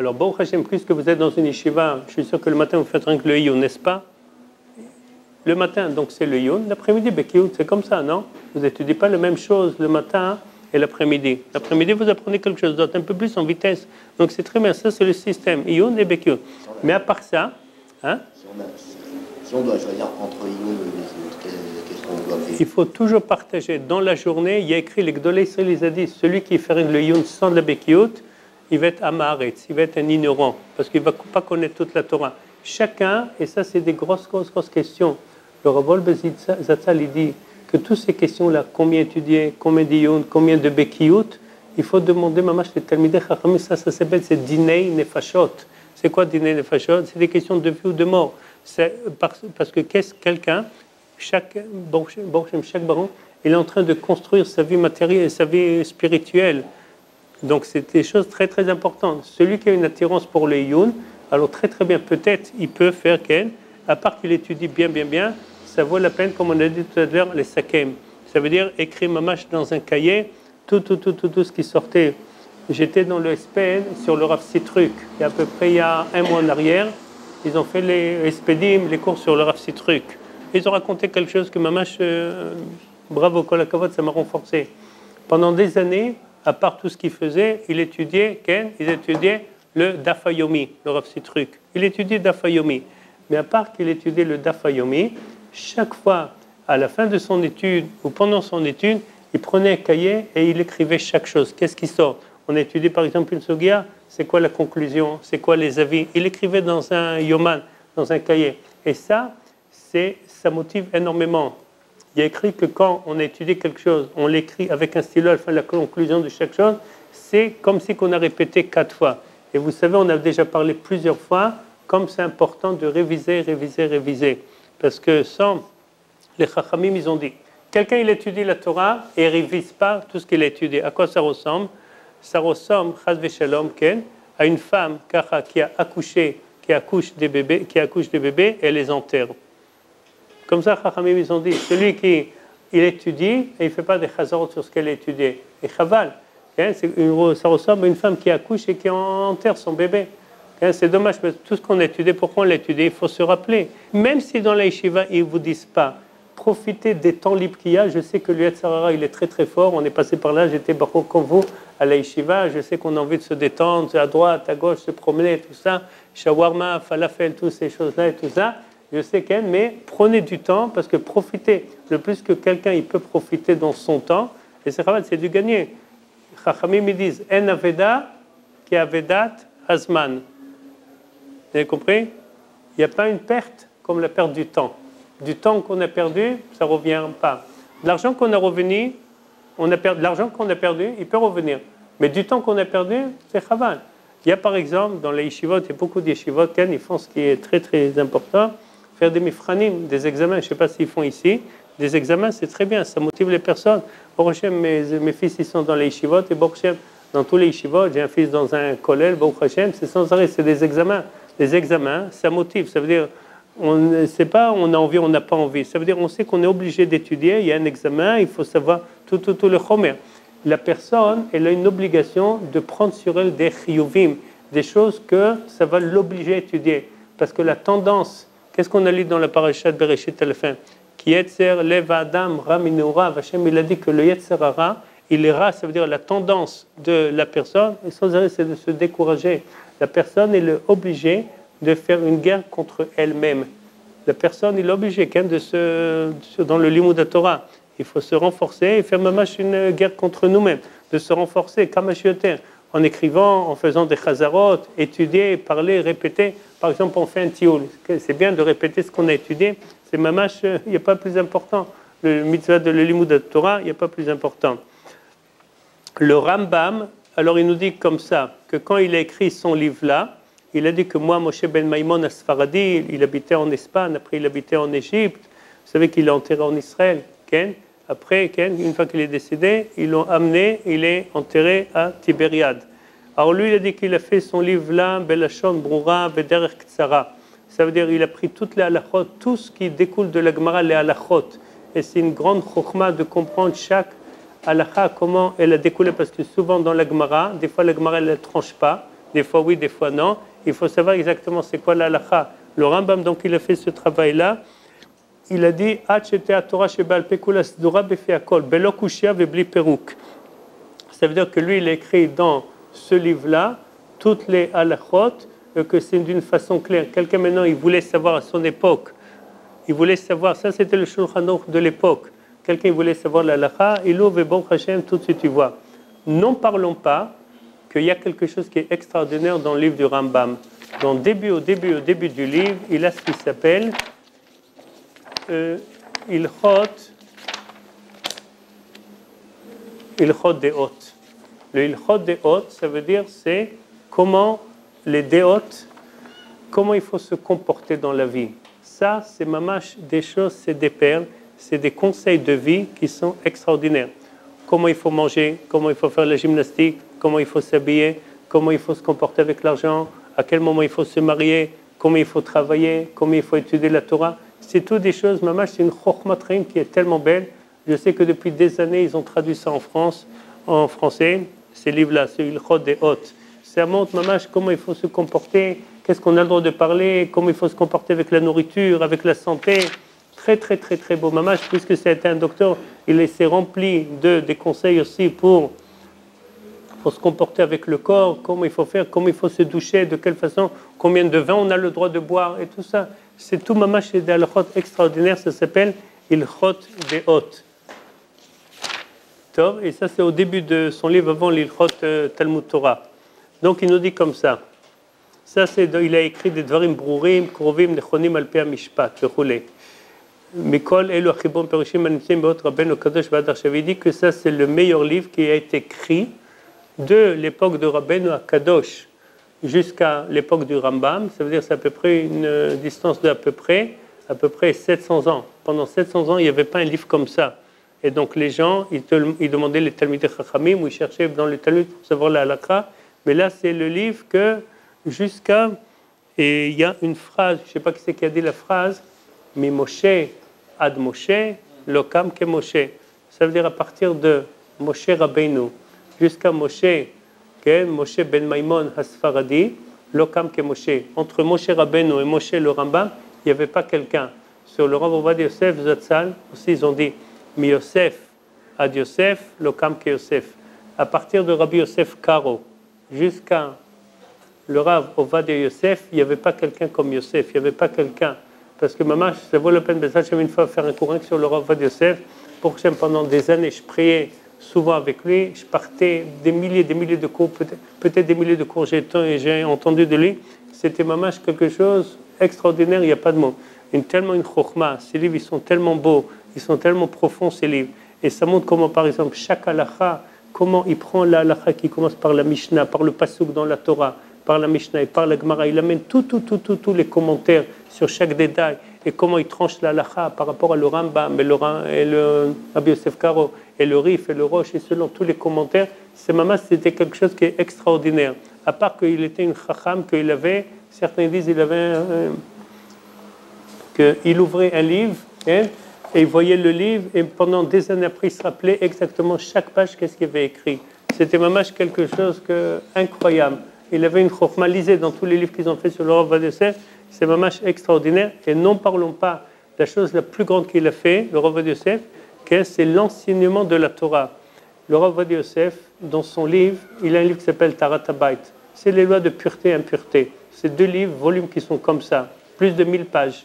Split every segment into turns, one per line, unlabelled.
Alors, Baruch Hashem, plus que vous êtes dans une yeshiva, je suis sûr que le matin, vous faites rien que le Iyun, n'est-ce pas? Le matin, donc c'est le Iyun. L'après-midi, Bekiyut, c'est comme ça, non? Vous n'étudiez pas la même chose le matin et l'après-midi. L'après-midi, vous apprenez quelque chose d'autre, un peu plus en vitesse. Donc, c'est très bien. Ça, c'est le système. Iyun et Bekiyut. Mais à part ça, hein?
Si on doit choisir entre Iyun et Bekiyut, qu'est-ce qu'on doit faire?
Il faut toujours partager. Dans la journée, il y a écrit, les Gdolei Israël, ils ont dit, celui qui fait le Iyun sans la Bekiyut, il va être amaretz, il va être un ignorant, parce qu'il ne va pas connaître toute la Torah. Chacun, et ça c'est des grosses questions, le Rav Wolbe Zatzal, il dit que toutes ces questions-là, combien étudier, combien d'iyun, combien de bekiyut, il faut demander, mamash, les talmidei chachamim, ça s'appelle, c'est dinei nefashot. C'est quoi dinei nefashot? C'est des questions de vie ou de mort. C'est parce que quelqu'un, chaque baron, il est en train de construire sa vie matérielle et sa vie spirituelle. Donc c'est des choses très très importantes. Celui qui a une attirance pour le iyun, alors très très bien, peut-être il peut faire à part qu'il étudie bien, ça vaut la peine, comme on a dit tout à l'heure, les sakem. Ça veut dire écrire mamash dans un cahier, tout ce qui sortait. J'étais dans le SPN sur le Rav Sitruk, et à peu près il y a un mois en arrière, ils ont fait les SPDIM, les cours sur le Rav Sitruk. Ils ont raconté quelque chose que mamash, bravo Kol HaKavod, ça m'a renforcé. Pendant des années, à part tout ce qu'il faisait, ils étudiaient le Dafayomi, le Rav Sitruk. Il étudiait Dafayomi. Mais à part qu'il étudiait le Dafayomi, chaque fois, à la fin de son étude ou pendant son étude, il prenait un cahier et il écrivait chaque chose. Qu'est-ce qui sort? On a étudié par exemple une Sugia, c'est quoi la conclusion? C'est quoi les avis? Il écrivait dans un Yoman, dans un cahier. Et ça motive énormément. Il y a écrit que quand on a étudié quelque chose, on l'écrit avec un stylo à la fin de la conclusion de chaque chose, c'est comme si on a répété 4 fois. Et vous savez, on a déjà parlé plusieurs fois, comme c'est important de réviser. Parce que sans les Chachamim, ils ont dit, quelqu'un il étudie la Torah et il ne révise pas tout ce qu'il a étudié. À quoi ça ressemble? Ça ressemble, Chaz v'Shalom, à une femme qui a accouché, qui accouche des bébés et les enterre. Comme ça, Chachamim, ils ont dit, celui qui il étudie et il ne fait pas des chazarot sur ce qu'elle a étudié. Et chaval, ça ressemble à une femme qui accouche et qui enterre son bébé. C'est dommage, mais tout ce qu'on a étudié, pourquoi on l'a étudié, il faut se rappeler. Même si dans la yeshiva, ils ne vous disent pas, profitez des temps libres qu'il y a. Je sais que le Yetzer Hara, il est très très fort. On est passé par là, j'étais comme vous à la yeshiva. Je sais qu'on a envie de se détendre, à droite, à gauche, se promener, tout ça. Shawarma, falafel, toutes ces choses-là et tout ça. Je sais mais prenez du temps parce que profitez. Le plus que quelqu'un il peut profiter dans son temps, et c'est du gagner. Chachamim ils disent En aveda ki avedat hazman. Vous avez compris? Il n'y a pas une perte comme la perte du temps. Du temps qu'on a perdu, ça ne revient pas. L'argent qu'on a revenu, l'argent qu'on a perdu, il peut revenir. Mais du temps qu'on a perdu, c'est chaval. Il y a par exemple dans les yeshivot, il y a beaucoup de yeshivot, ils font ce qui est très très important. Faire des mifranim, des examens, je ne sais pas s'ils font ici, des examens, c'est très bien, ça motive les personnes. Baruch Hashem, mes fils, ils sont dans les yeshivot, et Baruch Hashem, dans tous les yeshivot, j'ai un fils dans un kollel, Baruch Hashem, c'est sans arrêt, c'est des examens. Les examens, ça motive, ça veut dire, on sait pas, on a envie, on n'a pas envie. Ça veut dire, on sait qu'on est obligé d'étudier, il y a un examen, il faut savoir tout le chomer. La personne, elle a une obligation de prendre sur elle des chiyuvim, des choses que ça va l'obliger à étudier. Parce que la tendance, qu'est-ce qu'on a lu dans la parashat Bereshit à la fin? Ki yetzer lev adam ra minura. Hashem, il a dit que le yetzer hara, il est ra, ça veut dire la tendance de la personne, et sans arrêt, c'est de se décourager. La personne, elle est obligée de faire une guerre contre elle-même. La personne, il est obligé dans le limud de Torah, il faut se renforcer et faire mamash une guerre contre nous-mêmes, de se renforcer, kamashioter, en écrivant, en faisant des chazarot, étudier, parler, répéter. Par exemple, on fait un tioul. C'est bien de répéter ce qu'on a étudié. C'est mamash, il n'y a pas plus important. Le mitzvah de l'limud de Torah, il n'y a pas plus important. Le Rambam, alors il nous dit comme ça, que quand il a écrit son livre-là, il a dit que moi, Moshe ben Maimon Asfaradi, il habitait en Espagne, après il habitait en Égypte. Vous savez qu'il est enterré en Israël. Après, une fois qu'il est décédé, ils l'ont amené, il est enterré à Tibériade. Alors lui, il a dit qu'il a fait son livre-là, Belashon, Broura, Vederech Ktsara. Ça veut dire qu'il a pris toutes les halachot, tout ce qui découle de la Gemara, les halachot. Et c'est une grande chokhma de comprendre chaque halakha, comment elle a découlé, parce que souvent dans la Gemara, des fois la Gemara elle ne tranche pas, des fois oui, des fois non. Il faut savoir exactement c'est quoi la halakha. Le Rambam, donc, il a fait ce travail-là. Il a dit ça veut dire que lui, il a écrit dans ce livre-là toutes les halakhot, que c'est d'une façon claire. Quelqu'un maintenant, il voulait savoir à son époque, il voulait savoir, ça c'était le Shulchan Aruch de l'époque, quelqu'un voulait savoir la halakha, il ouvre et bon Hashem, tout de suite tu vois. N'en parlons pas qu'il y a quelque chose qui est extraordinaire dans le livre du Rambam. Au début du livre, il a ce qui s'appelle Ilchot Deot. Le Ilchot Deot, ça veut dire c'est comment les Deot, comment il faut se comporter dans la vie. Ça, c'est mamash des choses, c'est des perles, c'est des conseils de vie qui sont extraordinaires. Comment il faut manger, comment il faut faire la gymnastique, comment il faut s'habiller, comment il faut se comporter avec l'argent, à quel moment il faut se marier, comment il faut travailler, comment il faut étudier la Torah. C'est toutes des choses, mamash, c'est une chokhmat reine qui est tellement belle. Je sais que depuis des années, ils ont traduit ça en France, en français, ces livres-là, c'est Ilchot Deot. Ça montre, mamash, comment il faut se comporter, qu'est-ce qu'on a le droit de parler, comment il faut se comporter avec la nourriture, avec la santé. Très, très, très, très beau. Mamash, puisque c'était un docteur, il s'est rempli des conseils aussi pour se comporter avec le corps, comment il faut faire, comment il faut se doucher, de quelle façon, combien de vin on a le droit de boire, et tout ça. C'est tout, mamash, c'est des halachot extraordinaires, ça s'appelle Ilchot Deot. Et ça, c'est au début de son livre, avant l'Ilchot Talmud Torah. Donc, il nous dit comme ça. Ça, il a écrit des Dvarim Brurim, Krovim, Nechonim, Alpea Mishpat, Vechule. Mikol, Elu, Achibon, Perishim, Anitzim, Beot, Rabbeinu, Kadosh, Vadar. J'avais dit que ça, c'est le meilleur livre qui a été écrit de l'époque de Rabbeinu à Kadosh jusqu'à l'époque du Rambam. Ça veut dire que c'est à peu près une distance d'à peu près 700 ans. Pendant 700 ans, il n'y avait pas un livre comme ça. Et donc, les gens, ils demandaient les Talmidei Chachamim, ou ils cherchaient dans les Talmud pour savoir la halakha. Mais là, c'est le livre que jusqu'à... Et il y a une phrase, je ne sais pas qui c'est qui a dit la phrase, « Mi Moshe ad Moshe, lokam ke Moshe ». Ça veut dire à partir de Moshe Rabbeinu jusqu'à Moshe, Moshe ben Maimon Hasfaradi, lokam ke Moshe. Entre Moshe Rabbeinu et Moshe le Rambam, il n'y avait pas quelqu'un. Sur le Rav Ovadia Yosef, Zatzal, aussi ils ont dit « Mi Yosef ad Yosef, lokam ke Yosef ». À partir de Rabbi Yosef Karo jusqu'à le Rav Ovadia Yosef, il n'y avait pas quelqu'un comme Yosef, il n'y avait pas quelqu'un. Parce que maman, ça vaut la peine, j'aime une fois faire un courant sur le Rav Ovadia Yosef, pour que pendant des années, je priais souvent avec lui, je partais des milliers de cours, peut-être des milliers de cours j'ai entendu de lui. C'était maman quelque chose extraordinaire, il n'y a pas de mots. Tellement une chokhma, ces livres, ils sont tellement beaux, ils sont tellement profonds, ces livres. Et ça montre comment, par exemple, chaque halakha, comment il prend la halakha qui commence par la Mishnah, par le pasuk dans la Torah, par la Mishnah et par la Gemara, il amène tous les commentaires sur chaque détail et comment il tranche la halakha par rapport à le Rambam et le Rabbi Yosef Karo et le Rif et le Roche et selon tous les commentaires. C'est maman, c'était quelque chose qui est extraordinaire. À part qu'il était une chacham, qu'il avait, certains disent qu'il avait qu'il ouvrait un livre et il voyait le livre et pendant des années après il se rappelait exactement chaque page qu'est-ce qu'il avait écrit. C'était maman quelque chose incroyable. Il avait une chokhma, lisez dans tous les livres qu'ils ont fait sur le Rav Ovadia Yosef, c'est mamash extraordinaire. Et n'en parlons pas, la chose la plus grande qu'il a fait, le Rav Ovadia Yosef, c'est l'enseignement de la Torah. Le Rav Ovadia Yosef, dans son livre, il a un livre qui s'appelle Taharat Habayit. C'est les lois de pureté et impureté. C'est 2 livres, volumes qui sont comme ça, plus de 1000 pages.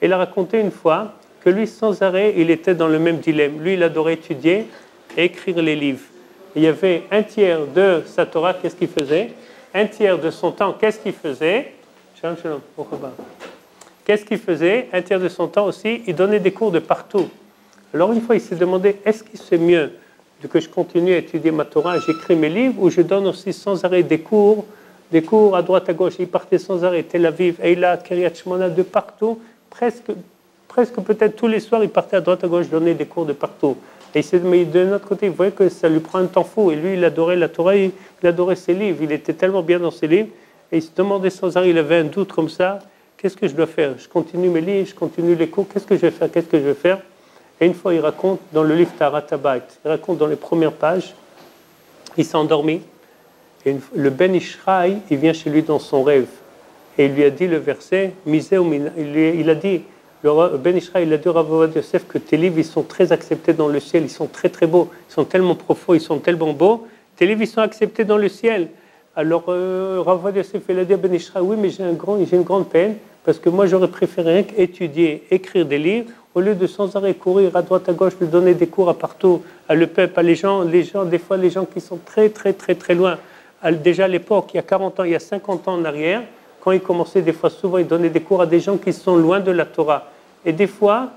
Il a raconté une fois que lui, sans arrêt, il était dans le même dilemme. Lui, il adorait étudier et écrire les livres. Il y avait un tiers de sa Torah, qu'est-ce qu'il faisait? Un tiers de son temps, qu'est-ce qu'il faisait? Qu'est-ce qu'il faisait? Un tiers de son temps aussi, il donnait des cours de partout. Alors une fois, il s'est demandé, est-ce qu'il c'est mieux que je continue à étudier ma Torah, j'écris mes livres, ou je donne aussi sans arrêt des cours à droite, à gauche. Il partait sans arrêt, Tel Aviv, Eilat, Kiryat Shmona, de partout, presque peut-être tous les soirs, il partait à droite, à gauche, donner des cours de partout. Mais de notre côté, il voyait que ça lui prend un temps fou. Et lui, il adorait la Torah, il adorait ses livres. Il était tellement bien dans ses livres. Et il se demandait sans arrêt, il avait un doute comme ça. Qu'est-ce que je dois faire? Je continue mes livres, je continue les cours. Qu'est-ce que je vais faire? Et une fois, il raconte dans le livre Taharat Habayit, il raconte dans les premières pages, il s'est endormi. Et le Ben Ishraï, il vient chez lui dans son rêve. Et il lui a dit le verset, il a dit, le Ben Ishraï, il a dit au Rav Ovadia Yosef que tes livres, ils sont très acceptés dans le ciel, ils sont très très beaux, ils sont tellement profonds, ils sont tellement beaux, tes livres, ils sont acceptés dans le ciel. Alors, Rav Ovadia Yosef, il a dit à Ben Ishraï, oui, mais j'ai une grande peine, parce que moi, j'aurais préféré étudier, écrire des livres, au lieu de sans arrêt courir à droite, à gauche, lui donner des cours à partout, à le peuple, à les gens, des fois, les gens qui sont très, très, très, très loin. Déjà à l'époque, il y a 40 ans, il y a 50 ans en arrière, quand il commençait, des fois, souvent, il donnait des cours à des gens qui sont loin de la Torah. Et des fois,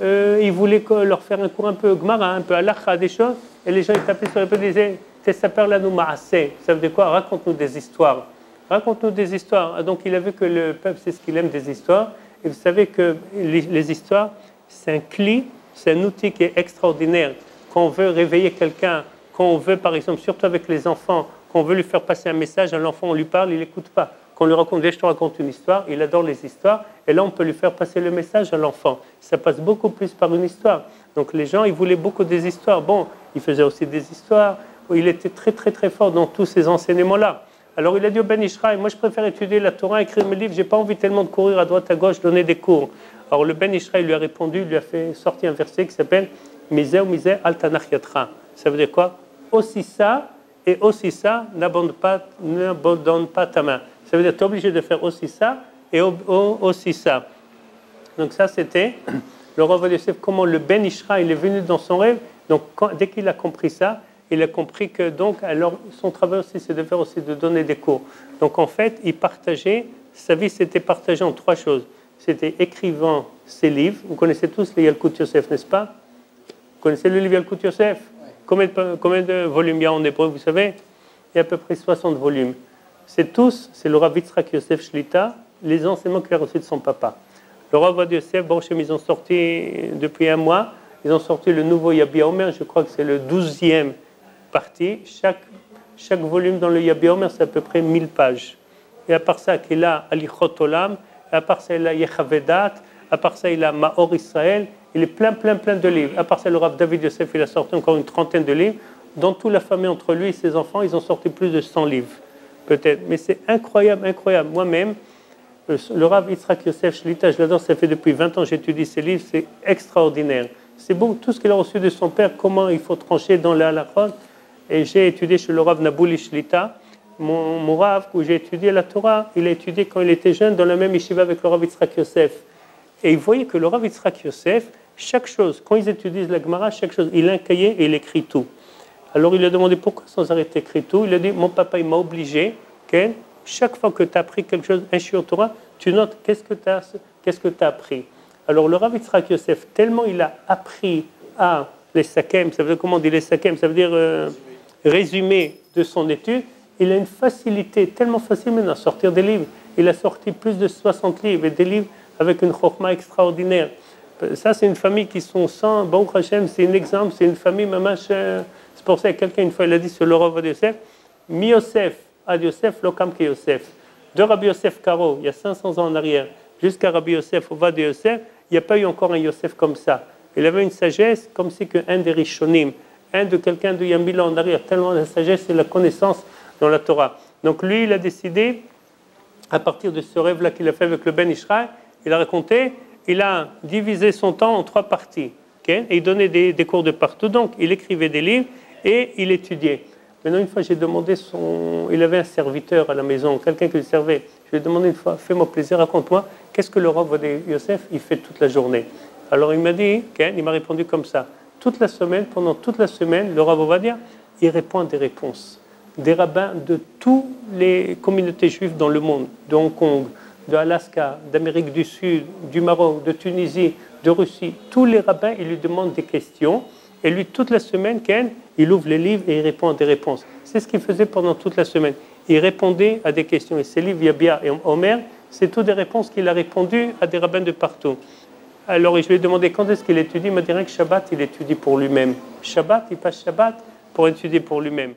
il voulait leur faire un cours un peu Gemara, un peu Halakha, des choses, et les gens, ils tapaient sur les pieds et disaient « Tessaper lanu ma'aseh » ça veut dire quoi? Raconte-nous des histoires. Raconte-nous des histoires. Donc, il a vu que le peuple, c'est ce qu'il aime, des histoires. Et vous savez que les histoires, c'est un cli, c'est un outil qui est extraordinaire. Quand on veut réveiller quelqu'un, quand on veut, par exemple, surtout avec les enfants, quand on veut lui faire passer un message à l'enfant, on lui parle, il n'écoute pas. Quand on lui raconte, je te raconte une histoire, il adore les histoires, et là, on peut lui faire passer le message à l'enfant. Ça passe beaucoup plus par une histoire. Donc, les gens, ils voulaient beaucoup des histoires. Bon, il faisait aussi des histoires. Il était très, très, très fort dans tous ces enseignements-là. Alors, il a dit au Ben Ishraï, moi, je préfère étudier la Torah, écrire mes livres, je n'ai pas envie tellement de courir à droite, à gauche, donner des cours. Alors, le Ben Ishraï lui a répondu, lui a fait sortir un verset qui s'appelle « Miseh ou miseh al tanach yatra ». Ça veut dire quoi? Aussi ça, et aussi ça, n'abandonne pas ta main. Ça veut dire que tu es obligé de faire aussi ça et aussi ça. Donc ça, c'était le Rav Ovadia Yosef, comment le Ben Ishraï, il est venu dans son rêve. Donc dès qu'il a compris ça, il a compris que donc, alors, son travail aussi, c'est de faire aussi, de donner des cours. Donc en fait, il partageait, sa vie s'était partagée en 3 choses. C'était écrivant ses livres. Vous connaissez tous les Yalkut Yosef, n'est-ce pas? Vous connaissez le livre Yalkut Yosef? Combien de volumes il y a en hébreu, vous savez? Il y a à peu près 60 volumes. C'est le Rav Yitzhak Yosef Shlita, les enseignements qu'il a reçus de son papa. Le Rav Ovadia Yosef, ils ont sorti depuis un mois, ils ont sorti le nouveau Yabia Omer, je crois que c'est le 12e partie. Chaque volume dans le Yabia Omer, c'est à peu près 1000 pages. Et à part ça, il a Alichot Olam, à part ça, il a Yechavedat, à part ça, il a Maor Israël, il est plein de livres. À part ça, le Rav David Yosef, il a sorti encore une trentaine de livres. Dans toute la famille, entre lui et ses enfants, ils ont sorti plus de 100 livres, peut-être. Mais c'est incroyable, incroyable. Moi-même, le Rav Yitzhak Yosef Shlita, je l'adore, ça fait depuis 20 ans que j'étudie ses livres, c'est extraordinaire. C'est beau, tout ce qu'il a reçu de son père, comment il faut trancher dans les halachot. Et j'ai étudié chez le Rav Nabouli Shlita, mon Rav, où j'ai étudié la Torah, il a étudié quand il était jeune dans la même yeshiva avec le Rav Yitzhak Yosef. Et il voyait que le Rav Yitzhak Yosef, chaque chose, quand ils étudient la Gemara, chaque chose, il a un cahier et il écrit tout. Alors il lui a demandé pourquoi sans arrêter écrit tout. Il a dit, mon papa, il m'a obligé, chaque fois que tu as appris quelque chose, un shiur Torah, tu notes qu'est-ce que tu as appris. Alors le Rav Yitzhak Yosef, tellement il a appris à les sakem, ça veut dire comment on dit les sakem, ça veut dire résumé de son étude, il a une facilité, tellement facile maintenant à sortir des livres. Il a sorti plus de 60 livres et des livres avec une chokhma extraordinaire. Ça, c'est une famille qui sont sans, bon Hachem, c'est un exemple, c'est une famille, mamash, c'est pour ça que quelqu'un une fois il a dit sur le Rav Ovadia Yosef, Mi Yosef ad Yosef lokam ke Yosef. De Rabbi Yosef Karo, il y a 500 ans en arrière, jusqu'à Rabbi Yosef Ovadia Yosef, il n'y a pas eu encore un Yosef comme ça. Il avait une sagesse comme si qu'un des Rishonim, un de quelqu'un de Yambil en arrière, tellement la sagesse et la connaissance dans la Torah. Donc lui, il a décidé, à partir de ce rêve-là qu'il a fait avec le Ben Ishraï, il a raconté, il a divisé son temps en 3 parties, et il donnait des cours de partout. Donc, il écrivait des livres et il étudiait. Maintenant, une fois, j'ai demandé il avait un serviteur à la maison, quelqu'un qui le servait. Je lui ai demandé une fois, fais-moi plaisir, raconte-moi, qu'est-ce que le Rav Ovadia Yosef, il fait toute la journée? Alors, il m'a dit, il m'a répondu comme ça. Pendant toute la semaine, le Rav Ovadia, il répond à des réponses. Des rabbins de toutes les communautés juives dans le monde, de Hong Kong, de Alaska, d'Amérique du Sud, du Maroc, de Tunisie, de Russie. Tous les rabbins, ils lui demandent des questions. Et lui, toute la semaine, il ouvre les livres et il répond à des réponses. C'est ce qu'il faisait pendant toute la semaine. Il répondait à des questions. Et ces livres, Yabia et Omer, c'est toutes des réponses qu'il a répondues à des rabbins de partout. Alors, je lui ai demandé quand est-ce qu'il étudie. Il m'a dit que Shabbat, il étudie pour lui-même. Shabbat, il passe Shabbat pour étudier pour lui-même.